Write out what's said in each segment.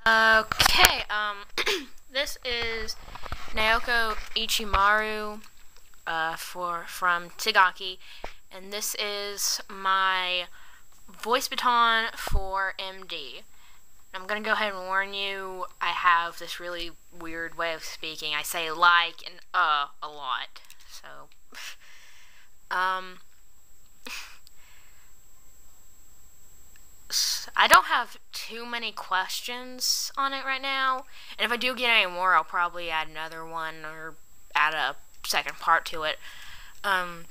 Okay, this is Naoko Ichimaru, from Tigaki, and this is my voice baton for MD. I'm gonna go ahead and warn you, I have this really weird way of speaking. I say like and a lot, so, um, I don't have too many questions on it right now, and if I do get any more, I'll probably add another one or add a second part to it. Um,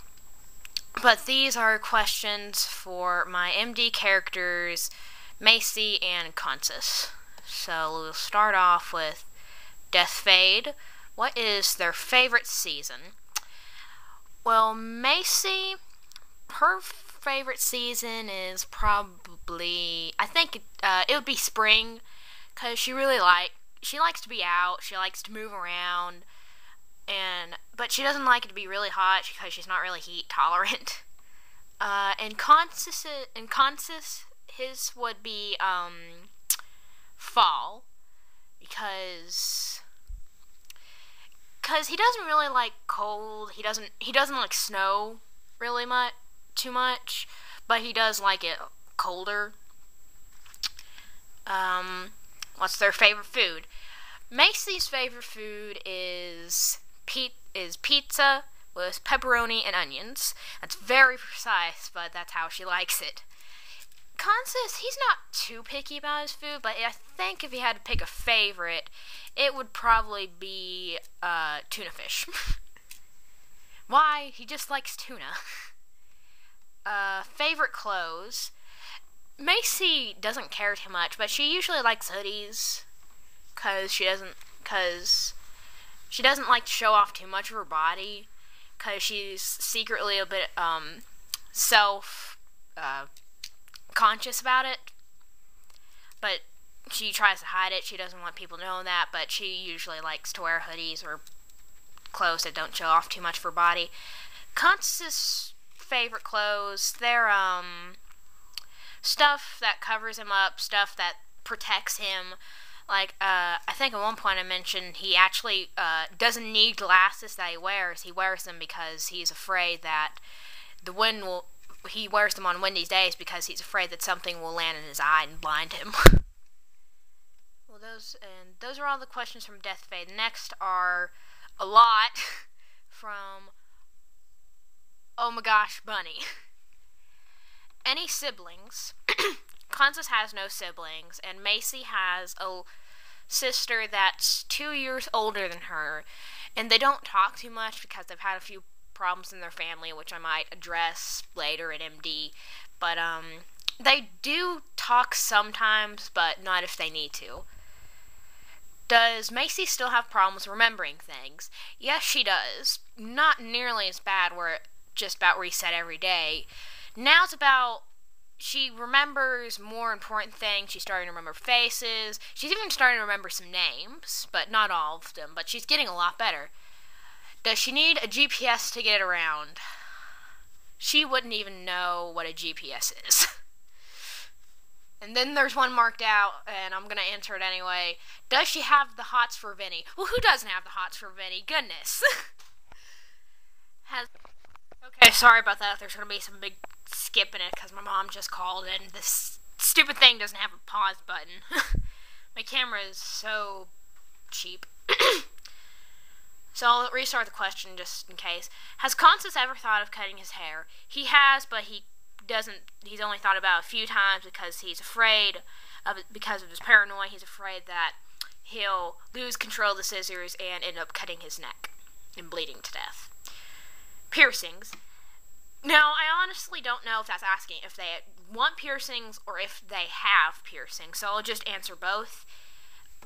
but these are questions for my MD characters, Macy and Consus. So we'll start off with Death Fade. What is their favorite season? Well, Macy, her favorite season is probably, I think it would be spring, because she likes to be out, she likes to move around, but she doesn't like it to be really hot because she's not really heat tolerant. And Consus, his would be fall, because he doesn't really like cold. He doesn't like snow really too much, but he does like it colder. What's their favorite food? Macy's favorite food is pizza with pepperoni and onions. That's very precise, but that's how she likes it. Consus, he's not too picky about his food, but I think if he had to pick a favorite, it would probably be tuna fish. Why? He just likes tuna. Favorite clothes. Macy doesn't care too much, but she usually likes hoodies, cause she doesn't like to show off too much of her body, cause she's secretly a bit self conscious about it. But she tries to hide it. She doesn't want people to know that, but she usually likes to wear hoodies or clothes that don't show off too much of her body. Constance's favorite clothes, they're stuff that covers him up, stuff that protects him. Like, I think at one point I mentioned he actually doesn't need glasses that he wears. He wears them because he's afraid that he wears them on windy days because he's afraid that something will land in his eye and blind him. Well, those are all the questions from Death Fade. Next are a lot from Oh My Gosh Bunny. Any siblings? Kansas has no siblings, and Macy has a sister that's 2 years older than her, and they don't talk too much because they've had a few problems in their family, which I might address later at MD, but they do talk sometimes, but not if they need to. Does Macy still have problems remembering things? Yes, she does. Not nearly as bad where it just about reset every day. Now it's about she remembers more important things. She's starting to remember faces. She's even starting to remember some names, but not all of them. But she's getting a lot better. Does she need a GPS to get around? She wouldn't even know what a GPS is. And then there's one marked out, and I'm going to answer it anyway. Does she have the hots for Vinny? Well, who doesn't have the hots for Vinny? Goodness. Okay, sorry about that. There's going to be some big skip in it because my mom just called and this stupid thing doesn't have a pause button. My camera is so cheap. So I'll restart the question just in case. Has Constance ever thought of cutting his hair? He has, but he's only thought about it a few times because he's afraid of it, because of his paranoia. He's afraid that he'll lose control of the scissors and end up cutting his neck and bleeding to death. Piercings. Now, I honestly don't know if that's asking if they want piercings or if they have piercings, so I'll just answer both.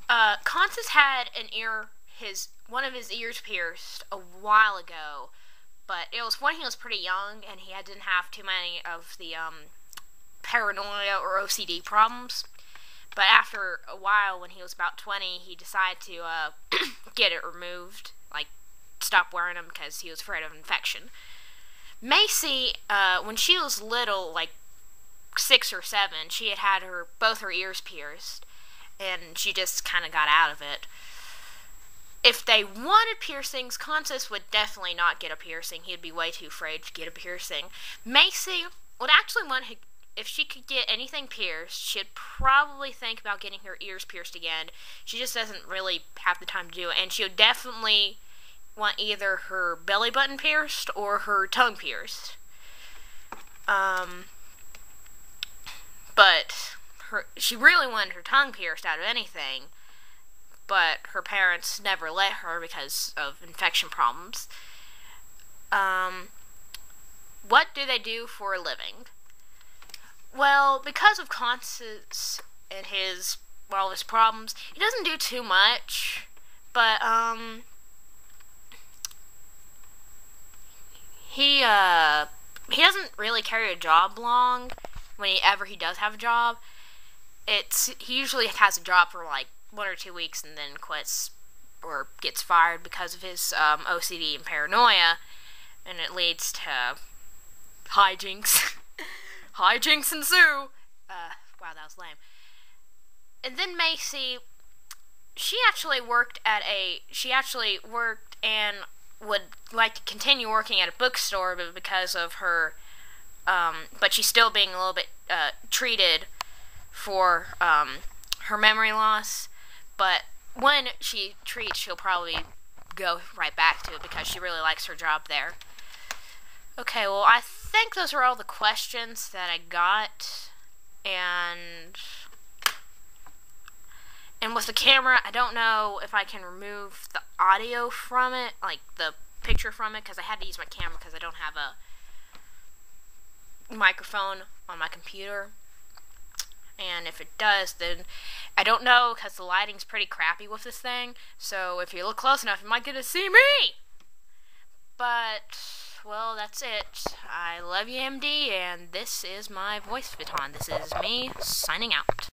Constance had one of his ears pierced a while ago, but it was when he was pretty young and he didn't have too many of the paranoia or OCD problems. But after a while, when he was about 20, he decided to get it removed, like stop wearing them because he was afraid of infection. Macy, when she was little, like 6 or 7, she had both her ears pierced, and she just kind of got out of it. If they wanted piercings, Constance would definitely not get a piercing. He'd be way too afraid to get a piercing. Macy would actually want, if she could get anything pierced, she'd probably think about getting her ears pierced again. She just doesn't really have the time to do it. And she would definitely want either her belly button pierced or her tongue pierced. But she really wanted her tongue pierced out of anything, but her parents never let her because of infection problems. What do they do for a living? Well, because of Constance and his problems, he doesn't do too much, but he doesn't really carry a job long. Whenever he does have a job, he usually has a job for like 1 or 2 weeks and then quits or gets fired because of his OCD and paranoia, and it leads to hijinks. Hijinks ensue. Wow, that was lame. And then Macy, she actually worked and would like to continue working at a bookstore, but because of her, but she's still being a little bit treated for her memory loss. But when she treats, she'll probably go right back to it because she really likes her job there. Okay, well, I think those are all the questions that I got, and with the camera, I don't know if I can remove the audio from it, like the picture from it, because I had to use my camera because I don't have a microphone on my computer. And if it does, then I don't know, because the lighting's pretty crappy with this thing, so if you look close enough, you might get to see me! But, well, that's it. I love you, MD, and this is my voice baton. This is me signing out.